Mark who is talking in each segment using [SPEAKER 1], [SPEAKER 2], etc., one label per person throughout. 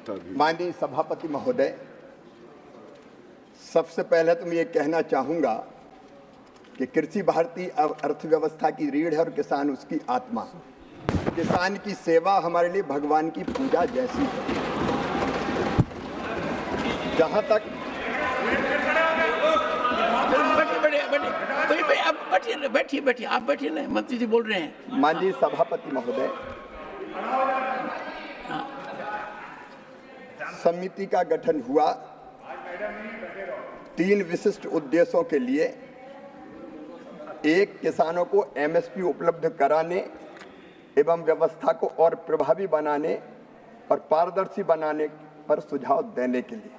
[SPEAKER 1] माननीय सभापति महोदय, सबसे पहले तो मैं ये कहना चाहूँगा कि कृषि भारतीय अर्थव्यवस्था की रीढ़ है और किसान उसकी आत्मा। किसान की सेवा हमारे लिए भगवान की पूजा जैसी है। जहाँ तक
[SPEAKER 2] बैठिए आप बैठिए ना, मंत्री जी बोल रहे हैं।
[SPEAKER 1] माननीय सभापति महोदय, समिति का गठन हुआ 3 विशिष्ट उद्देश्यों के लिए। एक, किसानों को एमएसपी उपलब्ध कराने एवं व्यवस्था को और प्रभावी बनाने और पारदर्शी बनाने पर सुझाव देने के लिए।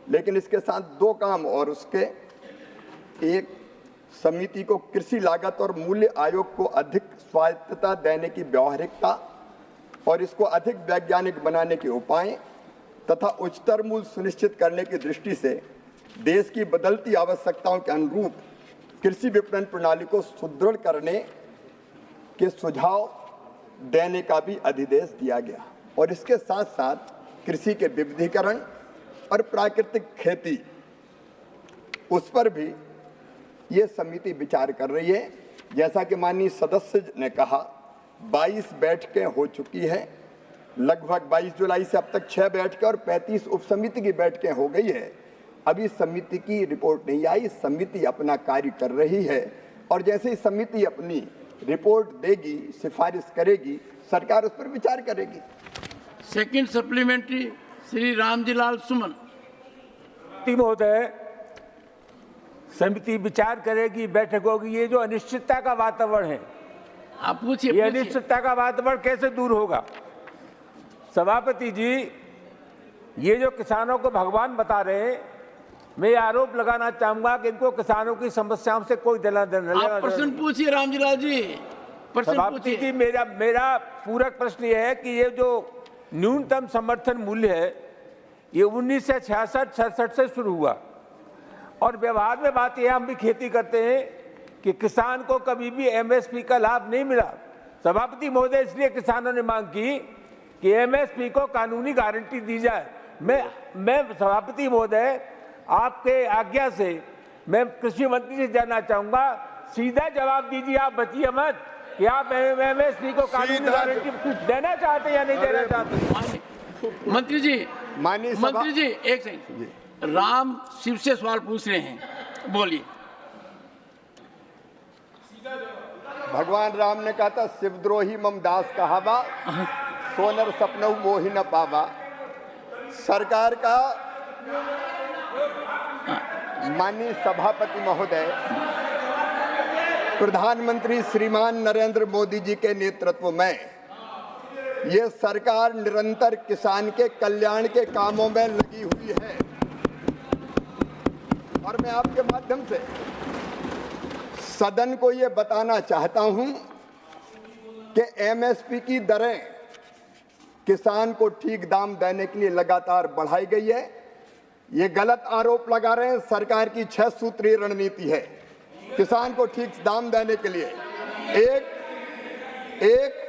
[SPEAKER 1] लेकिन इसके साथ 2 काम और उसके, एक, समिति को कृषि लागत और मूल्य आयोग को अधिक स्वायत्तता देने की व्यावहारिकता और इसको अधिक वैज्ञानिक बनाने के उपाय तथा उच्चतर मूल्य सुनिश्चित करने की दृष्टि से देश की बदलती आवश्यकताओं के अनुरूप कृषि विपणन प्रणाली को सुदृढ़ करने के सुझाव देने का भी अधिदेश दिया गया। और इसके साथ साथ कृषि के विविधीकरण और प्राकृतिक खेती, उस पर भी ये समिति विचार कर रही है। जैसा कि माननीय सदस्य ने कहा, 22 बैठकें हो चुकी हैं। लगभग 22 जुलाई से अब तक 6 बैठकें और 35 उप समिति की बैठकें हो गई है। अभी समिति की रिपोर्ट नहीं आई। समिति अपना कार्य कर रही है और जैसे ही समिति अपनी रिपोर्ट देगी, सिफारिश करेगी, सरकार उस पर विचार करेगी।
[SPEAKER 2] सेकंड सप्लीमेंट्री, श्री रामजी लाल सुमन।
[SPEAKER 3] महोदय, समिति विचार करेगी, बैठक होगी। ये जो अनिश्चितता का वातावरण है,
[SPEAKER 2] आप पूछिए।
[SPEAKER 3] ये अनिश्चितता का वातावरण कैसे दूर होगा? सभापति जी, ये जो किसानों को भगवान बता रहे हैं, मैं ये आरोप लगाना चाहूंगा कि इनको किसानों की समस्याओं से कोई
[SPEAKER 2] प्रश्न पूछिए रामजीलाल जी, प्रश्न पूछिए।
[SPEAKER 3] जी, मेरा पूरक प्रश्न ये है कि ये जो न्यूनतम समर्थन मूल्य है, ये 1966-67 से शुरू हुआ और व्यवहार में बात यह, हम भी खेती करते हैं, कि किसान को कभी भी एमएसपी का लाभ नहीं मिला। सभापति महोदय, इसलिए किसानों ने मांग की कि एमएसपी को कानूनी गारंटी दी जाए। मैं सभापति महोदय, आपके आज्ञा से मैं कृषि मंत्री से जानना चाहूंगा, सीधा जवाब दीजिए, आप बचिए मत, कि आप एमएसपी को कानूनी गारंटी देना चाहते या नहीं देना चाहते।
[SPEAKER 2] मंत्री जी एक सेकंड, राम शिव से सवाल पूछ रहे हैं, बोलिए।
[SPEAKER 1] भगवान राम ने कहा था, शिवद्रोही मम दास कहावा, सोनर सपनऊ मोहि न पावा। सरकार का, माननीय सभापति महोदय, प्रधानमंत्री श्रीमान नरेंद्र मोदी जी के नेतृत्व में ये सरकार निरंतर किसान के कल्याण के कामों में लगी हुई है। और मैं आपके माध्यम से सदन को ये बताना चाहता हूं कि एमएसपी की दरें किसान को ठीक दाम देने के लिए लगातार बढ़ाई गई है। ये गलत आरोप लगा रहे हैं। सरकार की 6 सूत्रीय रणनीति है किसान को ठीक दाम देने के लिए। एक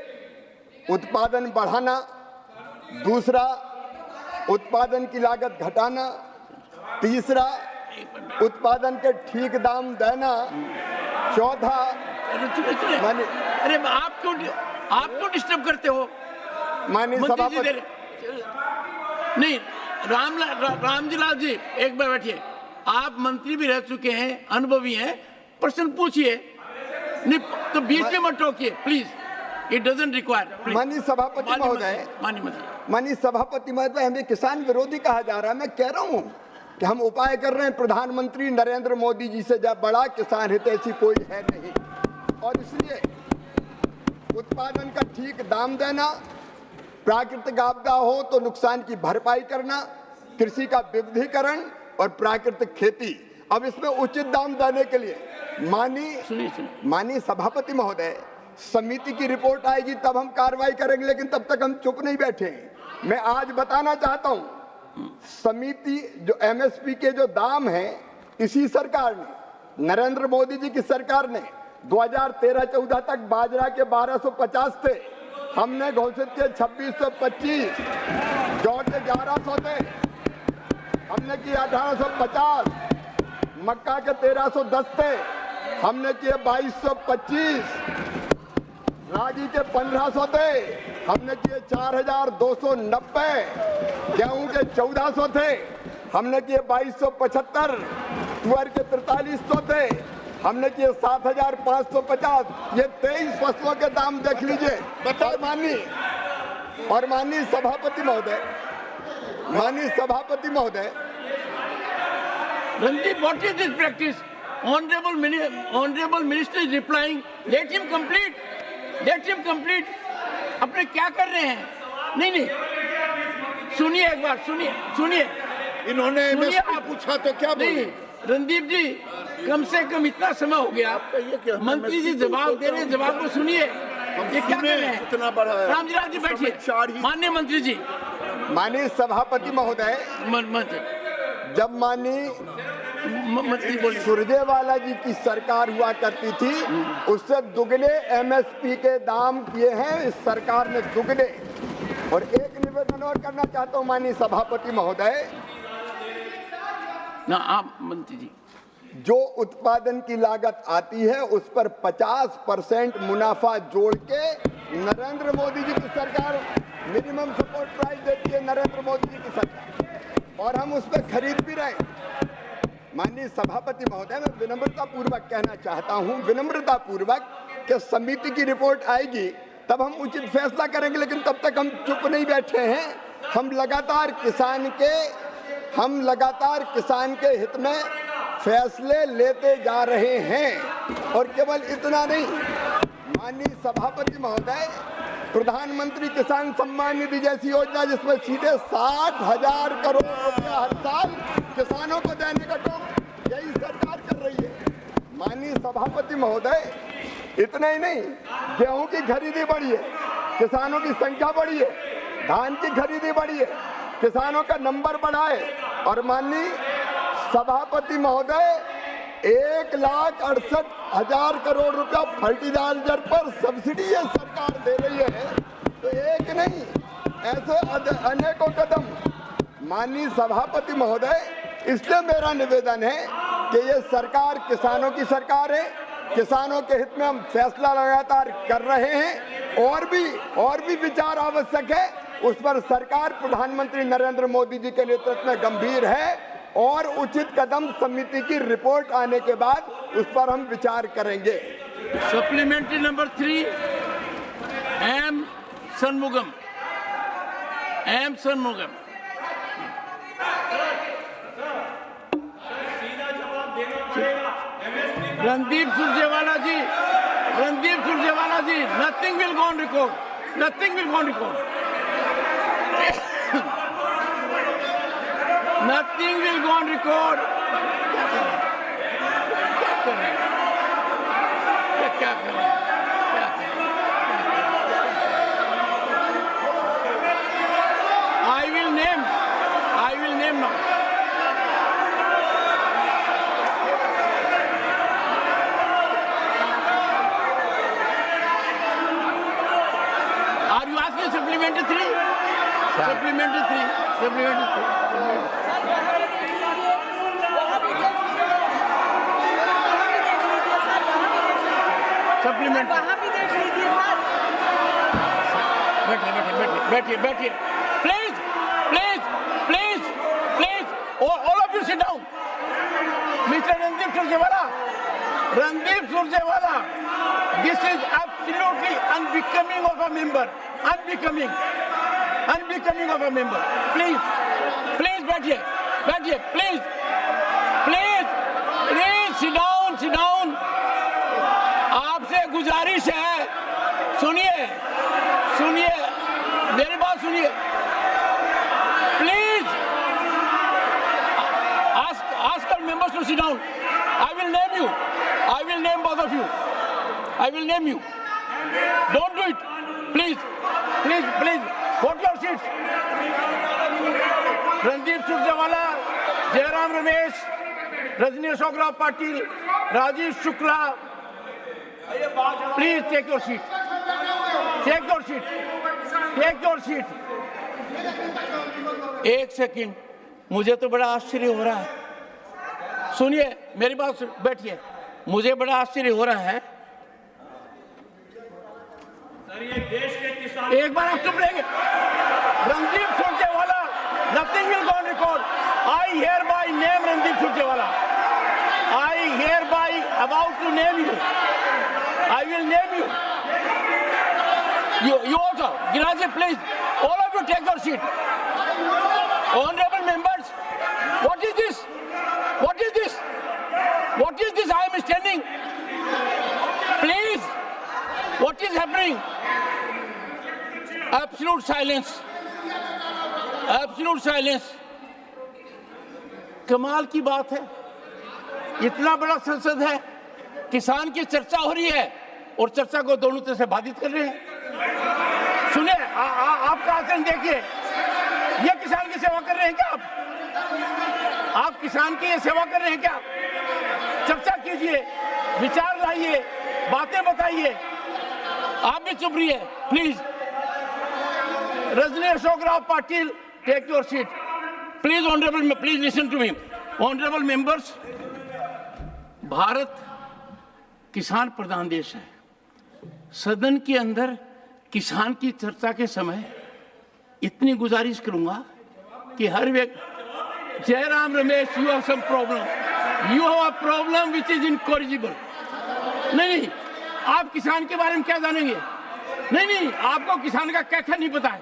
[SPEAKER 1] उत्पादन बढ़ाना, दूसरा उत्पादन की लागत घटाना, तीसरा उत्पादन के ठीक दाम देना, चौथा।
[SPEAKER 2] अरे आप क्यों डिस्टर्ब करते हो?
[SPEAKER 1] माननीय सभापति,
[SPEAKER 2] नहीं, रामजीलाल जी एक बार बैठिए। आप मंत्री भी रह चुके हैं, अनुभवी हैं, प्रश्न पूछिए, नहीं तो बीच में मत टोकिए प्लीज, इट डजंट रिक्वायर।
[SPEAKER 1] माननीय सभापति महोदय, माननीय सभापति महोदय, हमें किसान विरोधी कहा जा रहा है। मैं कह रहा हूं कि हम उपाय कर रहे हैं। प्रधानमंत्री नरेंद्र मोदी जी से जब बड़ा किसान हितैषी कोई है नहीं, और इसलिए उत्पादन का ठीक दाम देना, प्राकृतिक आपदा हो तो नुकसान की भरपाई करना, कृषि का विविधीकरण और प्राकृतिक खेती। अब इसमें उचित दाम देने के लिए माननीय सभापति महोदय, समिति की रिपोर्ट आएगी तब हम कार्रवाई करेंगे, लेकिन तब तक हम चुप नहीं बैठे। मैं आज बताना चाहता हूं, समिति जो एमएसपी के जो दाम हैं, इसी सरकार ने, नरेंद्र मोदी जी की सरकार ने 2013-14 तक बाजरा के 1250 थे, हमने घोषित किए 2625, जौ के 1100 थे, हमने किए 1850, मक्का के 1310 थे, हमने किए 2225, रागी के 1500 थे, हमने किए 4290, गेहूं के 1400 थे, हमने किए 2275, तुअर के 4300 थे, हमने किए 7550। ये 23 फसलों के दाम देख लीजिए। और माननीय सभापति महोदय,
[SPEAKER 2] Randeep, what is this practice? Honorable Minister is replying. Let him complete. अपने क्या कर रहे हैं? नहीं, सुनिए एक बार, सुनिए।
[SPEAKER 4] इन्होंने MSP पूछा तो क्या बोले?
[SPEAKER 2] नहीं, रणदीप जी, कम से कम इतना समय हो गया, मंत्री जी जवाब दे रहे हैं, जवाब को सुनिए। ये क्या कर रहे हैं?
[SPEAKER 4] इतना बड़ा है।
[SPEAKER 2] रामजी जी बैठिए। माननीय मंत्री जी,
[SPEAKER 1] माननीय सभापति महोदय, जब माननीय सुरजेवाला जी की सरकार हुआ करती थी, उससे दुगने MSP के दाम किए हैं इस सरकार ने, दुगने। और एक निवेदन और करना चाहता हूं माननीय सभापति महोदय,
[SPEAKER 2] ना आप मंत्री जी,
[SPEAKER 1] जो उत्पादन की लागत आती है उस पर 50% मुनाफा जोड़ के नरेंद्र मोदी जी की सरकार मिनिमम सपोर्ट प्राइस देती है, नरेंद्र मोदी जी की सरकार, और हम उस पर खरीद भी रहे। माननीय सभापति महोदय, मैं विनम्रता पूर्वक कहना चाहता हूं, विनम्रता पूर्वक, कि समिति की रिपोर्ट आएगी तब हम उचित फैसला करेंगे, लेकिन तब तक हम चुप नहीं बैठे हैं। हम लगातार किसान के हित में फैसले लेते जा रहे हैं। और केवल इतना नहीं, माननीय सभापति महोदय, प्रधानमंत्री किसान सम्मान निधि जैसी योजना, जिसमें सीधे 60,000 करोड़ रुपया हर साल किसानों को देने का काम यही सरकार कर रही है। माननीय सभापति महोदय, इतना ही नहीं, गेहूं की खरीदी बढ़ी है, किसानों की संख्या बढ़ी है, धान की खरीदी बढ़ी है, किसानों का नंबर बढ़ा है। और माननीय सभापति महोदय, 1,68,000 करोड़ रुपया फर्टिलाइजर पर सब्सिडी ये सरकार दे रही है। तो एक नहीं, ऐसे अनेकों कदम। माननीय सभापति महोदय, इसलिए मेरा निवेदन है कि ये सरकार किसानों की सरकार है, किसानों के हित में हम फैसला लगातार कर रहे हैं। और भी विचार आवश्यक है, उस पर सरकार प्रधानमंत्री नरेंद्र मोदी जी के नेतृत्व में गंभीर है, और उचित कदम समिति की रिपोर्ट आने के बाद उस पर हम विचार करेंगे।
[SPEAKER 2] Supplementary number 3, M Shanmugam. Randeep Surjewala ji, nothing will go on record. Nothing will go on record. क्या कर रहे हैं? I will name now. Are you asking supplementary 3? Supplementary 3.
[SPEAKER 5] वहाँ भी देख लीजिए सर।
[SPEAKER 2] बैठिए। Please. All of you sit down. Mr. Randeep Surjewala, this is absolutely unbecoming of a member. Unbecoming of a member. Please बैठिए. Please, sit down. आपसे गुजारिश है, सुनिए, मेरी बात सुनिए। Please ask our members to sit down. I will name you. I will name both of you. Don't do it. Please. Go to your seats. Randeep Surjewala, Jairam Ramesh, Rajni Ashok Rao Patil, Rajiv Shukla. Please take your seat. Take your seat, take your seat. एक second, मुझे तो बड़ा आश्चर्य हो रहा है, सुनिए मेरी बात, बैठिए। मुझे बड़ा आश्चर्य हो रहा है, एक बार आप चुप रहेंगे। Randeep Surjewala, nothing will go on record. I hereby name Randeep Surjewala. I hereby about to name you. I will name you. You also, Giraji, please, all of you take your seat. Honorable members, what is this? What is this? What is this? I am standing. Please, what is happening? Absolute silence. Absolute silence. कमाल की बात है, इतना बड़ा संसद है, किसान की चर्चा हो रही है और चर्चा को दोनों तरह से बाधित कर रहे हैं। सुनिए, आपका आचरण देखिए, ये किसान की सेवा कर रहे हैं क्या आप किसान की ये सेवा कर रहे हैं क्या? चर्चा कीजिए, विचार लाइए, बातें बताइए। आप भी चुप रहिए please. Rajani Ashok Rao Patil, take your seat please. Honourable, please listen to me. Honourable members, Bharat किसान प्रधान देश है। सदन के अंदर किसान की चर्चा के समय इतनी गुजारिश करूंगा कि हर व्यक्ति, Jairam Ramesh, you have some problem, you have a problem which is incorrigible. नहीं, आप किसान के बारे में क्या जानेंगे? नहीं, आपको किसान का क्या नहीं पता है,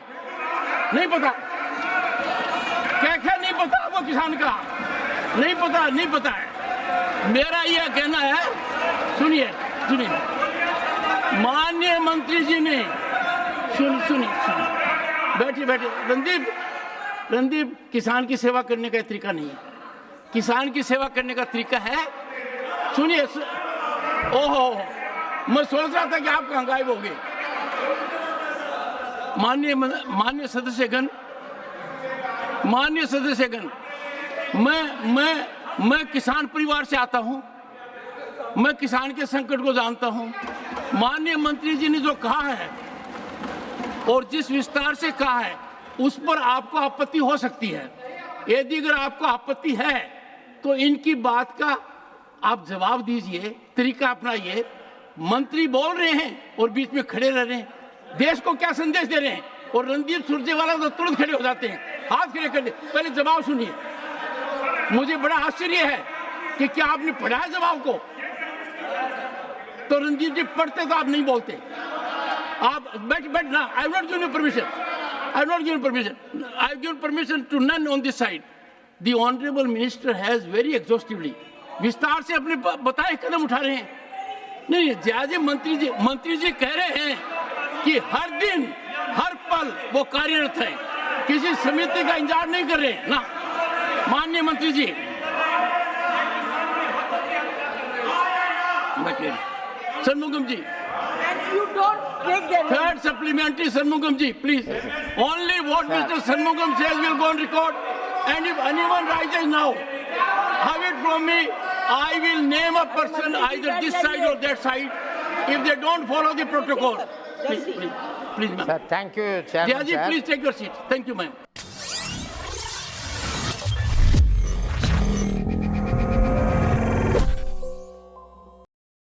[SPEAKER 2] नहीं पता, क्या नहीं पता आपको किसान का, नहीं पता है। मेरा यह कहना है, सुनिए, माननीय मंत्री जी ने, सुनिए, बैठिए। रणदीप, किसान की सेवा करने का तरीका नहीं है। किसान की सेवा करने का तरीका है, सुनिए, ओहो, मैं सोच रहा था कि आप कहाँ गायब हो गए। माननीय सदस्यगण, मैं किसान परिवार से आता हूं, मैं किसान के संकट को जानता हूं। माननीय मंत्री जी ने जो कहा है और जिस विस्तार से कहा है, उस पर आपको आपत्ति हो सकती है। यदि अगर आपको आपत्ति है तो इनकी बात का आप जवाब दीजिए, तरीका अपनाइए। मंत्री बोल रहे हैं और बीच में खड़े रह रहे हैं, देश को क्या संदेश दे रहे हैं? और रणदीप सुरजेवाला तो तुरंत खड़े हो जाते हैं, हाथ खड़े कर दे। पहले जवाब सुनिए। मुझे बड़ा आश्चर्य है कि क्या आपने पढ़ा है जवाब को? तो रणदीप जी पढ़ते तो आप नहीं बोलते। आप बैठ ना। I not given permission, I not given permission, I given permission to none on this side. The honourable minister has very exhaustively, विस्तार से अपने बताए कदम उठा रहे हैं। नहीं, जैसे मंत्री जी कह रहे हैं कि हर दिन हर पल वो कार्यरत है, किसी समिति का इंतजार नहीं कर रहे ना। माननीय मंत्री जी, Shanmugam ji.
[SPEAKER 5] And you don't take them.
[SPEAKER 2] Third supplementary, Shanmugam ji, please. Only what Mr. Shanmugam says will go on record. And if anyone rises now, have it from me, I will name a person either this side or that side if they don't follow the protocol. Please, ma'am.
[SPEAKER 6] Sir, thank you, Chairman.
[SPEAKER 2] Jiaji, please take your seat. Thank you, ma'am.